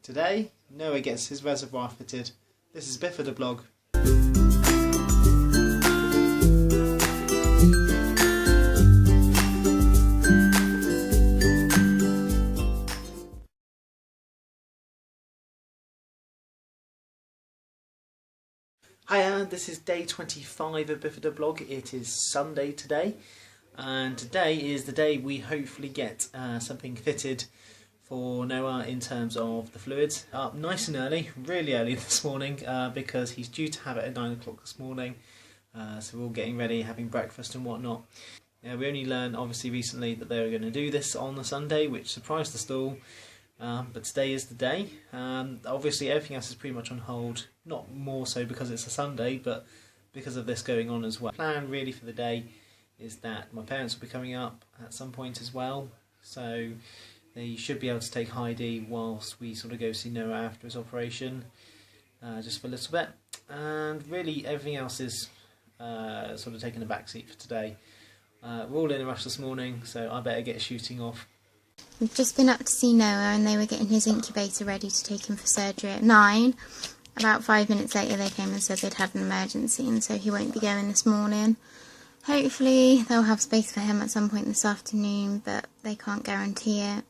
Today, Noah gets his reservoir fitted. This is Bifida blog. Hiya, this is day 25 of Bifida blog. It is Sunday today, and today is the day we hopefully get something fitted for Noah in terms of the fluids. Up nice and early, really early this morning, because he's due to have it at 9 o'clock this morning. So we're all getting ready, having breakfast and whatnot. We only learned obviously recently that they were going to do this on the Sunday, which surprised us all. But today is the day. Obviously everything else is pretty much on hold, not more so because it's a Sunday, but because of this going on as well. The plan really for the day is that my parents will be coming up at some point as well, so they should be able to take Heidi whilst we sort of go see Noah after his operation, just for a little bit. And really everything else is sort of taking a back seat for today. We're all in a rush this morning, so I better get shooting off. We've just been up to see Noah and they were getting his incubator ready to take him for surgery at 9. About 5 minutes later they came and said they'd had an emergency and so he won't be going this morning. Hopefully they'll have space for him at some point this afternoon, but they can't guarantee it.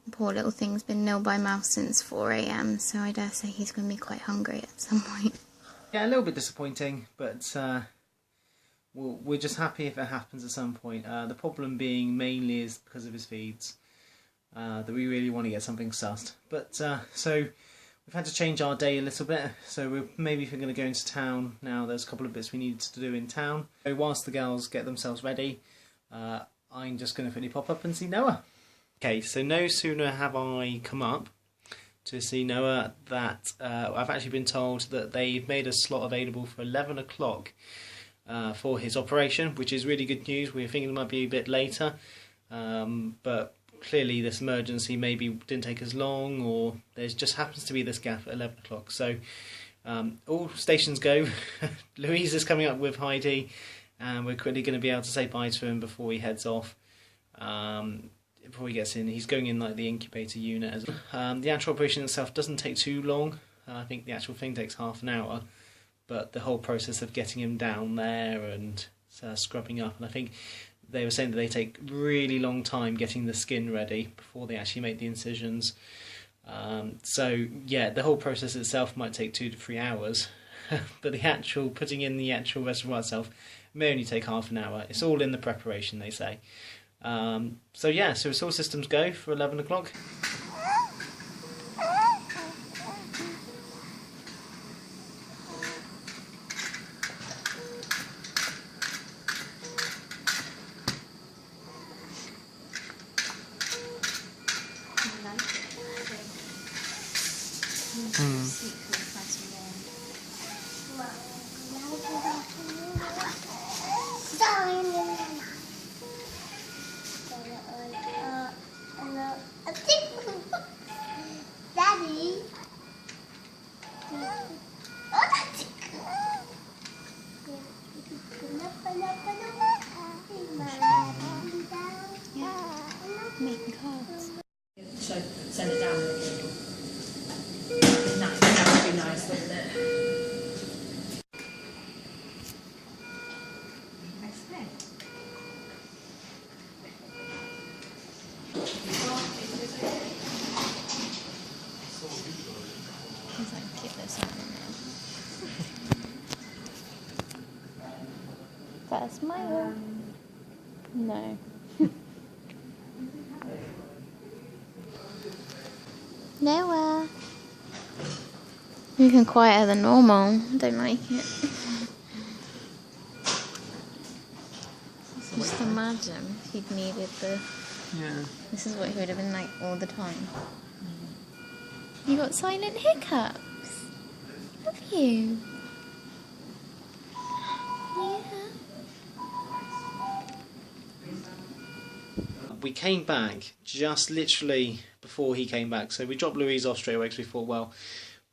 The poor little thing's been nil by mouth since 4 AM, so I dare say he's going to be quite hungry at some point. Yeah, a little bit disappointing, but we're just happy if it happens at some point. The problem being mainly is because of his feeds. That we really want to get something sussed. But so we've had to change our day a little bit, so we're maybe going to go into town now. There's a couple of bits we needed to do in town. So whilst the girls get themselves ready, I'm just going to quickly pop up and see Noah. Okay, so no sooner have I come up to see Noah that I've actually been told that they've made a slot available for 11 o'clock for his operation, which is really good news. We were thinking it might be a bit later, but clearly this emergency maybe didn't take as long, or there just happens to be this gap at 11 o'clock. So all stations go. Louise is coming up with Heidi, and we're quickly going to be able to say bye to him before he heads off. Before he gets in, he's going in like the incubator unit. The actual operation itself doesn't take too long. I think the actual thing takes half an hour, but the whole process of getting him down there and scrubbing up, and I think they were saying that they take really long time getting the skin ready before they actually make the incisions. So yeah, the whole process itself might take 2 to 3 hours, but the actual putting in the actual reservoir itself may only take half an hour. It's all in the preparation, they say. So yeah, so it's all systems go for 11 o'clock. Making cards. So send it down with a candle. That would be nice, wouldn't it? He's like, get this on there. Got a smile? No. Noah! Even quieter than normal. I don't like it. Just imagine if he'd needed the... Yeah. This is what he would have been like all the time. You got silent hiccups. Have you? Yeah. We came back just literally before he came back, so we dropped Louise off straight away because we thought, well,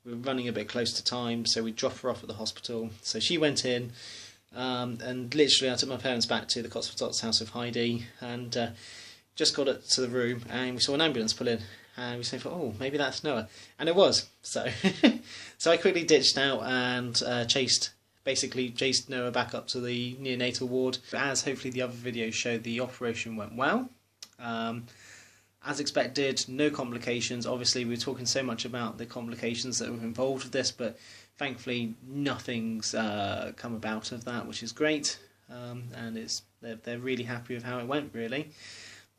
we were running a bit close to time, so we dropped her off at the hospital. So she went in, and literally I took my parents back to the Cots house with Heidi, and just got it to the room, and we saw an ambulance pull in, and we thought, oh, maybe that's Noah, and it was. So, so I quickly ditched out and chased Noah back up to the neonatal ward. As hopefully the other videos showed, the operation went well. As expected, no complications. Obviously, we were talking so much about the complications that were involved with this, but thankfully nothing's come about of that, which is great. And they're really happy with how it went, really.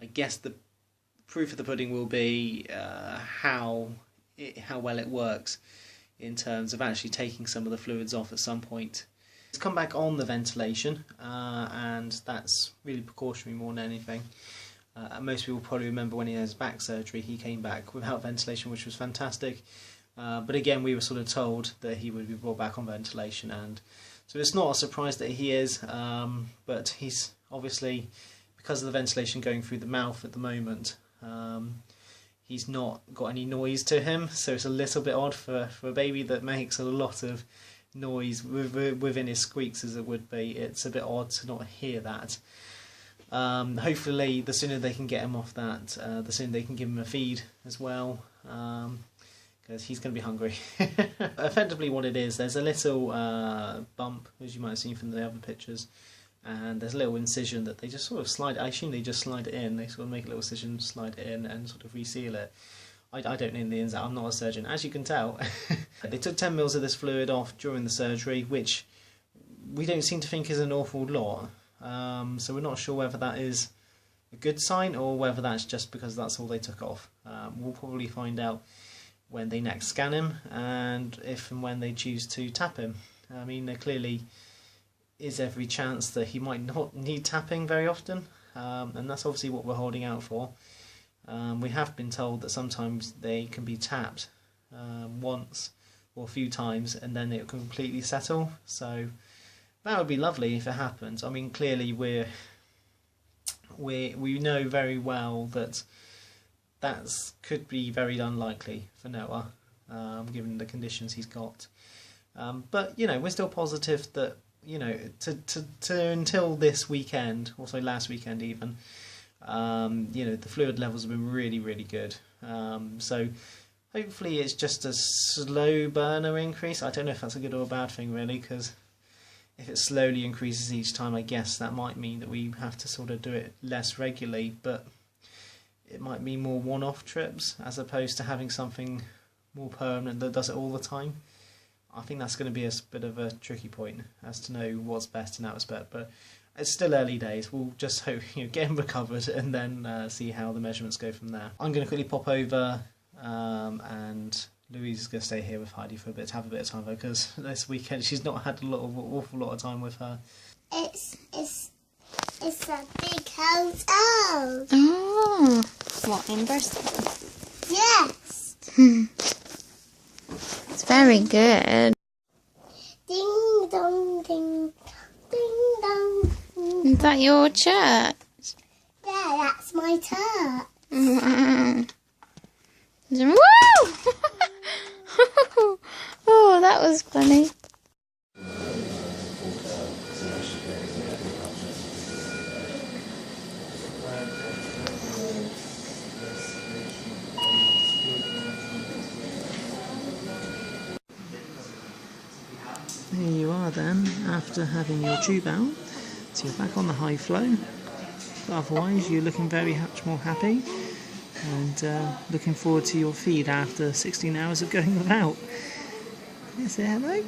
I guess the proof of the pudding will be how well it works in terms of actually taking some of the fluids off at some point. It's come back on the ventilation, and that's really precautionary more than anything. Most people probably remember when he had his back surgery, he came back without ventilation, which was fantastic. But again, we were sort of told that he would be brought back on ventilation, and so it's not a surprise that he is, but he's obviously, because of the ventilation going through the mouth at the moment, he's not got any noise to him, so it's a little bit odd for a baby that makes a lot of noise within his squeaks, as it would be. It's a bit odd to not hear that. Hopefully the sooner they can get him off that, the sooner they can give him a feed as well, because he's going to be hungry. Effectively what it is, there's a little bump, as you might have seen from the other pictures, and there's a little incision that they just sort of slide, I assume they just slide it in, they sort of make a little incision, slide it in and sort of reseal it. I don't know the ins and outs, I'm not a surgeon, as you can tell. They took 10 mils of this fluid off during the surgery, which we don't seem to think is an awful lot. So we're not sure whether that is a good sign or whether that's just because that's all they took off. We'll probably find out when they next scan him, and if and when they choose to tap him. I mean, there clearly is every chance that he might not need tapping very often, and that's obviously what we're holding out for. We have been told that sometimes they can be tapped once or a few times and then it'll completely settle, so that would be lovely if it happens. I mean, clearly we know very well that could be very unlikely for Noah, given the conditions he's got. But you know, we're still positive that, you know, to until this weekend, also last weekend even, you know, the fluid levels have been really, really good. So hopefully it's just a slow burner increase. I don't know if that's a good or a bad thing, really, because if it slowly increases each time, I guess that might mean that we have to sort of do it less regularly, but it might mean more one-off trips as opposed to having something more permanent that does it all the time. I think that's going to be a bit of a tricky point as to know what's best in that respect, but it's still early days. We'll just hope, you know, get him recovered and then see how the measurements go from there. I'm going to quickly pop over and Louise is going to stay here with Heidi for a bit, to have a bit of time, because this weekend she's not had awful lot of time with her. It's a big hotel. Oh, what, in Bristol? Yes. It's very good. Ding dong ding ding dong. Is that your church? Yeah, that's my church. Woo! Oh, that was funny. There you are then, after having your tube out. So you're back on the high flow. But otherwise you're looking very much more happy and looking forward to your feed after 16 hours of going without. Say hello.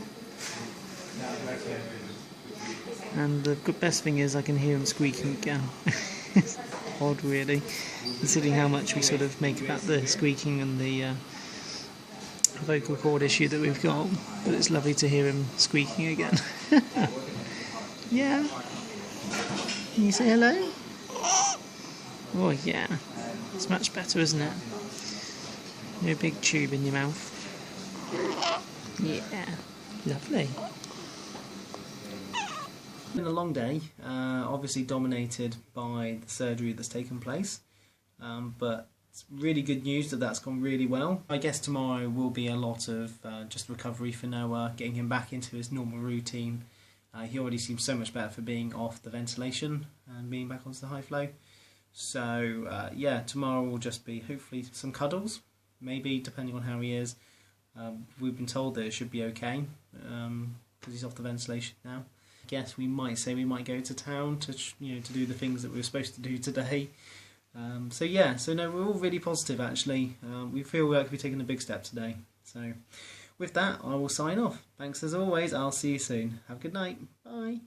And the best thing is I can hear him squeaking again. It's odd, really, considering how much we sort of make about the squeaking and the vocal cord issue that we've got, but it's lovely to hear him squeaking again. Yeah. Can you say hello? Oh yeah, it's much better, isn't it? No big tube in your mouth. Yeah, lovely. It's been a long day, obviously dominated by the surgery that's taken place, but it's really good news that that's gone really well. I guess tomorrow will be a lot of just recovery for Noah, getting him back into his normal routine. He already seems so much better for being off the ventilation and being back onto the high flow. So yeah, tomorrow will just be hopefully some cuddles, maybe, depending on how he is. We've been told that it should be okay because he's off the ventilation now. I guess we might go to town to to do the things that we were supposed to do today. So yeah, so no, we're all really positive actually. We feel like we're taking a big step today. So with that, I will sign off. Thanks as always. I'll see you soon. Have a good night. Bye.